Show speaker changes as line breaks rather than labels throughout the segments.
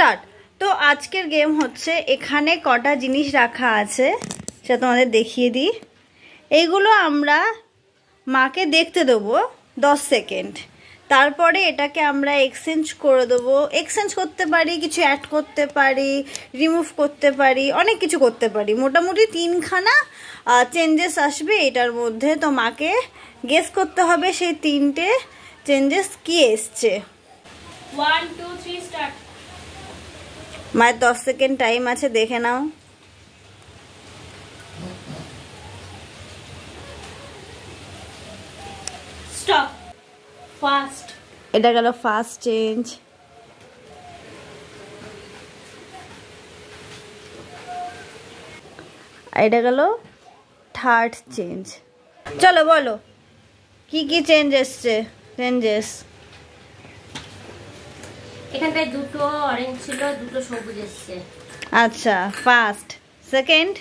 Start. তো আজকের game হচ্ছে, এখানে কটা জিনিস রাখা আছে সেটা তোমাদের দেখিয়ে দিই। এইগুলো আমরা মাকে দেখতে দেবো 10 সেকেন্ড, তারপরে এটাকে আমরা এক্সচেঞ্জ করে দেবো। এক্সচেঞ্জ করতে পারি, কিছু অ্যাড করতে পারি, রিমুভ করতে পারি, অনেক কিছু করতে পারি। মোটামুটি 3খানা চেঞ্জেস আসবে এটার মধ্যে। তো মাকে গেস করতে হবে সেই 3টে চেঞ্জেস কি এসছে।
1 2 3 স্টার্ট।
মায়ের 10 সেকেন্ড টাইম আছে, দেখে নাও।
স্টপ। ফার্স্ট,
এটা গেল ফার্স্ট চেঞ্জ। এটা গেল থার্ড চেঞ্জ। চলো বলো কি কি চেঞ্জ এসছে। চেঞ্জেস
এখানটায় দুটো অরেঞ্জ ছিল, দুটো সবুজ এসছে।
আচ্ছা, ফার্স্ট, সেকেন্ড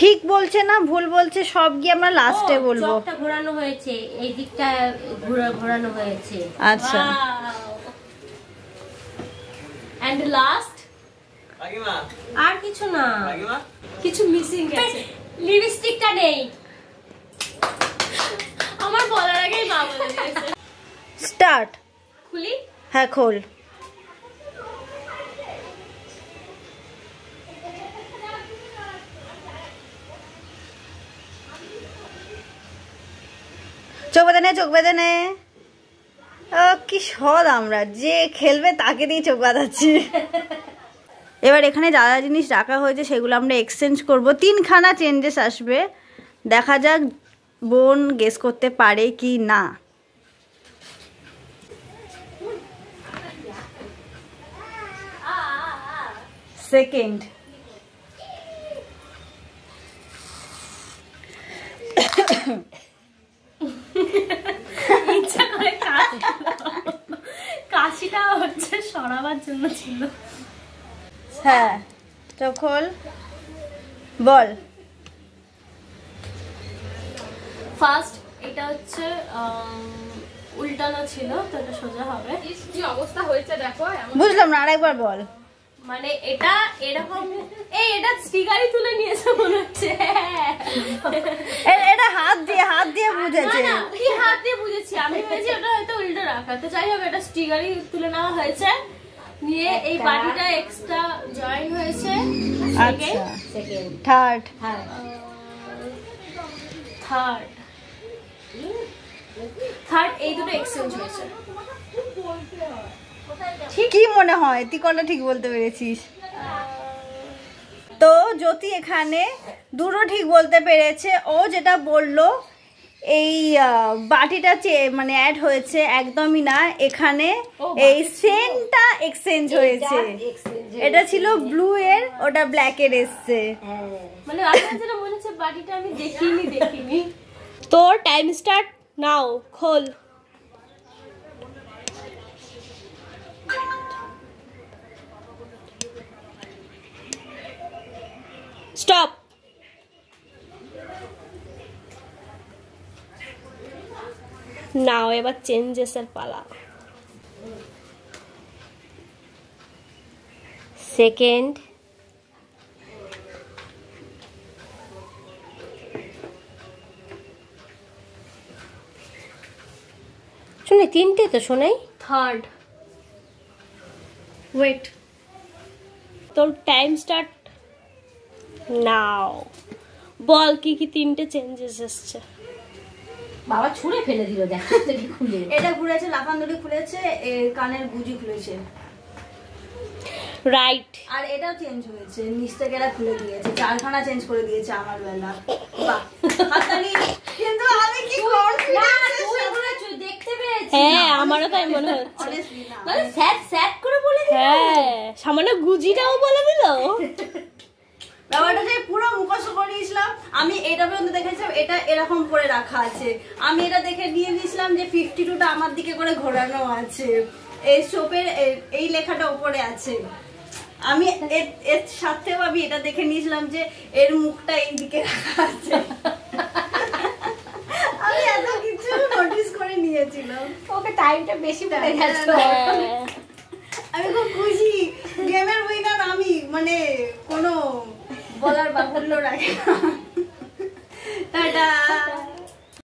ঠিক বলছে না ভুল বলছে সব গিয়ে আমরা লাস্টে বলবো।
চকটা ঘোরানো হয়েছে, এই দিকটা ঘোরানো হয়েছে।
আচ্ছা,
এন্ড লাস্ট আর কিছু না, কিছু মিসিং আছে। লিপস্টিকটা নেই। আমার বলার আগেই মা বলে দিয়েছে।
স্টার্ট।
খুলি?
হ্যাঁ খোল। চোখ বেঁধে নে, চোখ বেঁধে নে। কি সদ আমরা, যে খেলবে তাকে দিয়ে চোখ বাঁধাচ্ছি। এবার এখানে যা যা জিনিস রাখা হয়েছে সেগুলো আমরা এক্সচেঞ্জ করব। 3খানা চেঞ্জেস আসবে, দেখা যাক বোন গেস করতে পারে কি না। সেকেন্ড,
ইচ্ছা করে কাশিটা হচ্ছে সরাবার জন্য ছিল।
হ্যাঁ চোখল বল।
ফার্স্ট এটা হচ্ছে উল্টানো ছিল, তো এটা সোজা হবে।
কি অবস্থা হয়েছে দেখো।
বুঝলাম না, আরেকবার বল।
মানে এটা এরকম, এটা স্টিকারই তুলে নিয়েছে মনে হচ্ছে।
এটা হাত দিয়ে বুঝেছে।
না কি হাত দিয়ে বুঝেছি আমি, ভেবেছি ওটা হয়তো উল্টো রাখা। তো যাই হোক, এটা স্টিকারই তুলে নেওয়া হয়েছে, নিয়ে এই বাটিটা এক্সট্রা জয়েন হয়েছে।
আচ্ছা, থার্ড।
থার্ড এই দুটো এক্সচেঞ্জ হয়েছে।
কি মনে হয় তুই কটা ঠিক বলতে পেরেছিস? তো জ্যোতি এখানে দুটো ঠিক বলতে পেরেছে। ও যেটা বললো এই বাটিটা মানে অ্যাড হয়েছে, একদমই না। এখানে এই সেন্টটা এক্সচেঞ্জ হয়েছে। এটা ছিল ব্লু এর, ওটা ব্ল্যাক এর এসছে।
মানে আমার যেটা মনে হচ্ছে বাটিটা আমি দেখিনি। তোর টাইম স্টার্ট নাও, খোল। স্টপ। নাও এবার চেঞ্জেসের পালা। সেকেন্ড, শুনে 3টে তো শোনাই। Third, wait. তোর টাইম স্টার্ট নাও। বল কি কি 3টে চেঞ্জেস এসছে।
বাবা ছুঁড়ে ফেলে দিল, দেখো দেখি খুলে।
এটা খুলেছে, লাফান্দুরি খুলেছে, কানের গুজি খুলেছে।
রাইট।
আর এটাও চেঞ্জ হয়েছে, নিচ থেকে এরা খুলে দিয়েছে। 4খানা চেঞ্জ করে দিয়েছে আমার বেলা। বাহ, হাততালি। কিন্তু আমি কি কনফিডেন্স
দেখতে পেয়েছি। হ্যাঁ আমারও তাই মনে হচ্ছে।
মানে স্যাট স্যাট করে বলে দিল।
হ্যাঁ সামান্য গুজিটাও বলে দিল।
ব্যাপারটা যে পুরো মুখস্থ করে নিয়েছিলাম আমি। এটা পর্যন্ত দেখেছিলাম এটা এরকম করে রাখা আছে, আমি এটা দেখে নিয়ে নিয়েছিলাম যে 52টা আমার দিকে করে ঘোরানো আছে। এই সোপের এই লেখাটা উপরে আছে। আমি এর সাথেও আমি এটা দেখে নিয়েছিলাম যে এর মুখটা এই দিকে রাখা আছে। আমি এত কিছু নোটিস করে নিয়েছিলাম।
ওকে টাইমটা বেশি পড়ে গেছে।
আমি খুব বলার বাহুল্য রাখা। টাটা।